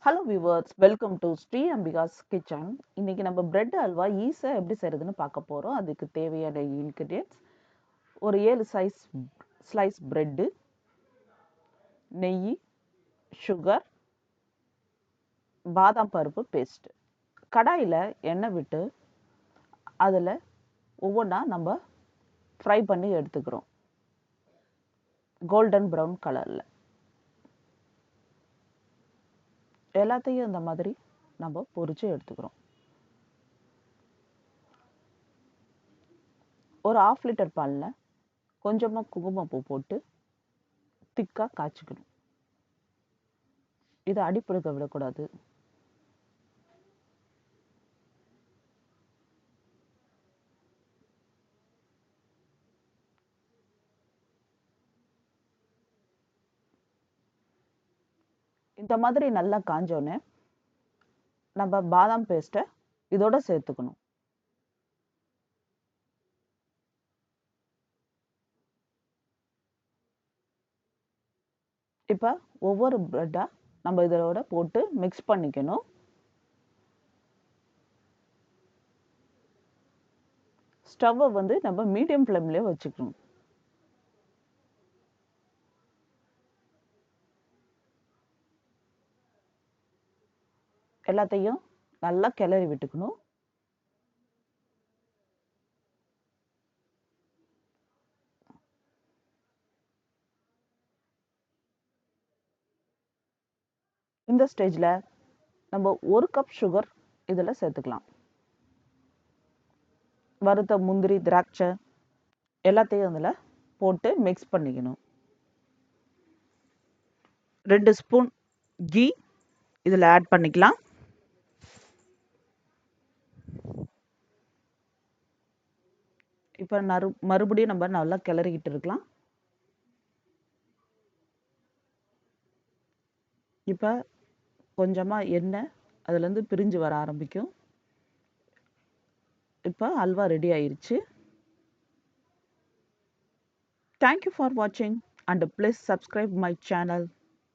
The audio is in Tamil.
Hello viewers, welcome to Sri Ambika's kitchen. இன்னைக்கு நம்ம பிரெட் அல்வா ஈஸியாக எப்படி செய்கிறதுன்னு பார்க்க போகிறோம். அதுக்கு தேவையான இன்க்ரீடியன்ட்ஸ்: ஒரு 7 ஸ்லைஸ் பிரெட்டு, நெய், சுகர், பாதாம் பருப்பு பேஸ்ட். கடாயில் எண்ணெய் விட்டு அதில் ஒவ்வொன்றா நம்ம ஃப்ரை பண்ணி எடுத்துக்கிறோம், கோல்டன் ப்ரௌன் கலரில். எல்லாத்தையும் இந்த மாதிரி நம்ம பொரிச்சு எடுத்துக்கிறோம். ஒரு 1/2 லிட்டர் பாலில் கொஞ்சமாக குங்குமப்பூ போட்டு திக்காக காய்ச்சிக்கணும். இதை அடிப்பிடிக்க விடக்கூடாது. இந்த மாதிரி நல்லா காஞ்சோன்னே நம்ம பாதாம் பேஸ்ட்டை இதோட சேர்த்துக்கணும். இப்போ ஒவ்வொரு பிரெட்டாக நம்ம இதோட போட்டு மிக்ஸ் பண்ணிக்கணும். ஸ்டவ்வை வந்து நம்ம மீடியம் ஃப்ளேம்லேயே வச்சுக்கணும். எல்லாத்தையும் நல்லா கிளறி விட்டுக்கணும். இந்த ஸ்டேஜில் நம்ம 1 கப் சுகர் இதில் சேர்த்துக்கலாம். வறுத்த முந்திரி, திராட்சை எல்லாத்தையும் அதில் போட்டு மிக்ஸ் பண்ணிக்கணும். 2 ஸ்பூன் கீ இதில் ஆட் பண்ணிக்கலாம். இப்போ மறுபடியும் நம்ம நல்லா கிளறிக்கிட்டு இருக்கலாம். இப்போ கொஞ்சமாக எண்ணெய் அதுலேருந்து பிரிஞ்சு வர ஆரம்பிக்கும். இப்போ அல்வா ரெடி ஆயிருச்சு. Thank you for watching and please subscribe my channel.